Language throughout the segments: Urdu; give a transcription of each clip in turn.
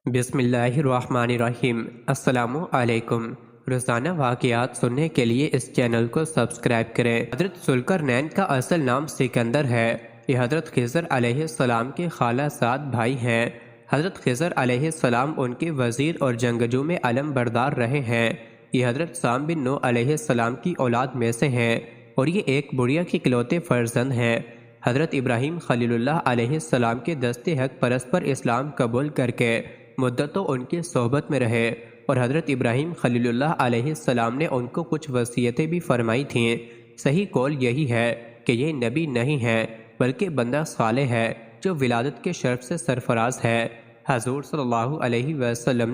بسم اللہ الرحمن الرحیم۔ السلام علیکم۔ روزانہ واقعات سننے کے لیے اس چینل کو سبسکرائب کریں۔ حضرت ذوالقرنین کا اصل نام سکندر ہے۔ یہ حضرت خضر علیہ السلام کے خالہ زاد بھائی ہیں۔ حضرت خضر علیہ السلام ان کے وزیر اور جنگجو میں علم بردار رہے ہیں۔ یہ حضرت سام بن نوح علیہ السلام کی اولاد میں سے ہیں اور یہ ایک بڑھیا کے اکلوتے فرزند ہیں۔ حضرت ابراہیم خلیل اللہ علیہ السلام کے دست حق پرست پر اسلام قبول کر کے مدتوں ان کی صحبت میں رہے اور حضرت ابراہیم خلیل اللہ علیہ السلام نے ان کو کچھ وصیتیں بھی فرمائی تھیں۔ صحیح قول یہی ہے کہ یہ نبی نہیں ہے بلکہ بندہ صالح ہے جو ولادت کے شرف سے سرفراز ہے۔ حضور صلی اللہ علیہ وسلم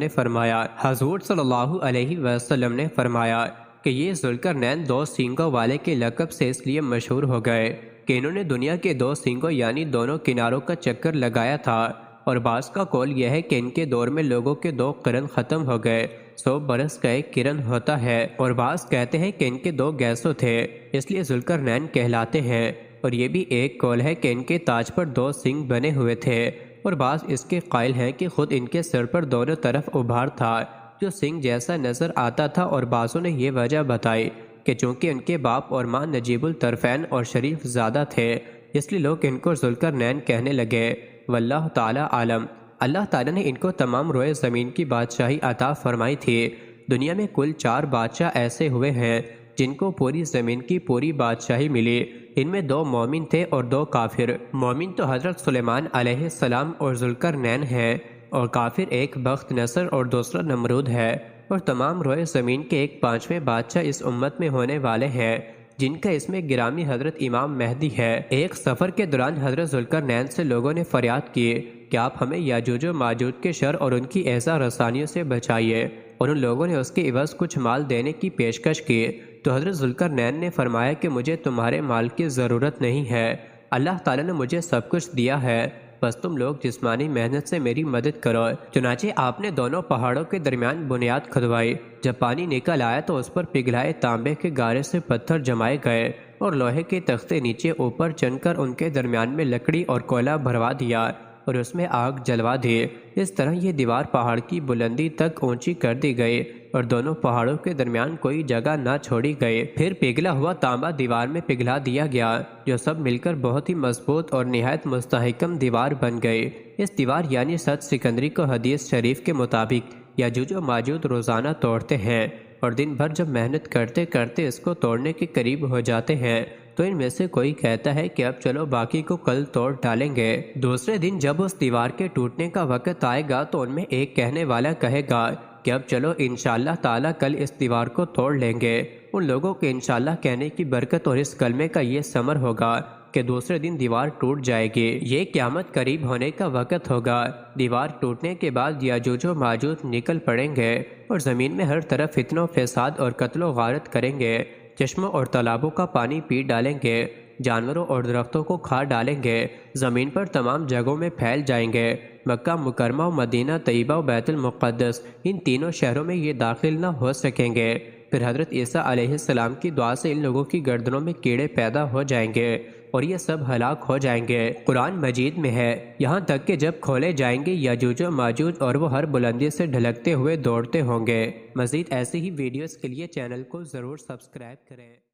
نے فرمایا کہ یہ ذوالقرنین دو سینگوں والے کے لقب سے اس لیے مشہور ہو گئے کہ انہوں نے دنیا کے دو سینگوں یعنی دونوں کناروں کا چکر لگایا تھا، اور بعض کا قول یہ ہے کہ ان کے دور میں لوگوں کے دو قرن ختم ہو گئے، 100 برس کا ایک قرن ہوتا ہے، اور بعض کہتے ہیں کہ ان کے دو گیسوں تھے اس لیے ذوالقرنین کہلاتے ہیں، اور یہ بھی ایک قول ہے کہ ان کے تاج پر دو سینگ بنے ہوئے تھے، اور بعض اس کے قائل ہیں کہ خود ان کے سر پر دونوں طرف ابھار تھا جو سینگ جیسا نظر آتا تھا، اور بعضوں نے یہ وجہ بتائی کہ چونکہ ان کے باپ اور ماں نجیب الطرفین اور شریف زادہ تھے اس لیے لوگ ان کو ذوالقرنین کہنے لگے۔ واللہ تعالی عالم۔ اللہ تعالیٰ نے ان کو تمام روئے زمین کی بادشاہی عطا فرمائی تھی۔ دنیا میں کل 4 بادشاہ ایسے ہوئے ہیں جن کو پوری زمین کی پوری بادشاہی ملی۔ ان میں 2 مومن تھے اور 2 کافر۔ مومن تو حضرت سلیمان علیہ السلام اور ذوالقرنین ہیں، اور کافر ایک بخت نصر اور دوسرا نمرود ہے، اور تمام روئے زمین کے ایک 5ویں بادشاہ اس امت میں ہونے والے ہیں جن کا اس میں گرامی حضرت امام مہدی ہے۔ ایک سفر کے دوران حضرت ذوالقرنین سے لوگوں نے فریاد کی کہ آپ ہمیں یاجوج و ماجوج کے شر اور ان کی ایذا رسانیوں سے بچائیے، اور ان لوگوں نے اس کے عوض کچھ مال دینے کی پیشکش کی تو حضرت ذوالقرنین نے فرمایا کہ مجھے تمہارے مال کی ضرورت نہیں ہے، اللہ تعالیٰ نے مجھے سب کچھ دیا ہے، بس تم لوگ جسمانی محنت سے میری مدد کرو۔ چنانچہ آپ نے دونوں پہاڑوں کے درمیان بنیاد کھدوائی۔ جب پانی نکل آیا تو اس پر پگھلائے تانبے کے گارے سے پتھر جمائے گئے اور لوہے کے تختے نیچے اوپر چن کر ان کے درمیان میں لکڑی اور کوئلہ بھروا دیا اور اس میں آگ جلوا دی۔ اس طرح یہ دیوار پہاڑ کی بلندی تک اونچی کر دی گئی اور دونوں پہاڑوں کے درمیان کوئی جگہ نہ چھوڑی گئی۔ پھر پگھلا ہوا تانبا دیوار میں پگھلا دیا گیا جو سب مل کر بہت ہی مضبوط اور نہایت مستحکم دیوار بن گئی۔ اس دیوار یعنی سد سکندری کو حدیث شریف کے مطابق یاجوج و ماجوج روزانہ توڑتے ہیں، اور دن بھر جب محنت کرتے کرتے اس کو توڑنے کے قریب ہو جاتے ہیں تو ان میں سے کوئی کہتا ہے کہ اب چلو باقی کو کل توڑ ڈالیں گے۔ دوسرے دن جب اس دیوار کے ٹوٹنے کا وقت آئے گا تو ان میں ایک کہنے والا کہے گا کہ اب چلو انشاءاللہ تعالیٰ کل اس دیوار کو توڑ لیں گے۔ ان لوگوں کے انشاءاللہ کہنے کی برکت اور اس کلمے کا یہ ثمر ہوگا کہ دوسرے دن دیوار ٹوٹ جائے گی۔ یہ قیامت قریب ہونے کا وقت ہوگا۔ دیوار ٹوٹنے کے بعد یاجوج و ماجوج نکل پڑیں گے اور زمین میں ہر طرف فتنہ و فساد اور قتل و غارت کریں گے، چشموں اور تالابوں کا پانی پی ڈالیں گے، جانوروں اور درختوں کو کھا ڈالیں گے، زمین پر تمام جگہوں میں پھیل جائیں گے۔ مکہ مکرمہ و مدینہ طیبہ و بیت المقدس ان تینوں شہروں میں یہ داخل نہ ہو سکیں گے۔ پھر حضرت عیسیٰ علیہ السلام کی دعا سے ان لوگوں کی گردنوں میں کیڑے پیدا ہو جائیں گے اور یہ سب ہلاک ہو جائیں گے۔ قرآن مجید میں ہے، یہاں تک کہ جب کھولے جائیں گے یاجوج و ماجوج اور وہ ہر بلندی سے ڈھلکتے ہوئے دوڑتے ہوں گے۔ مزید ایسی ہی ویڈیوز کے لیے چینل کو ضرور سبسکرائب کریں۔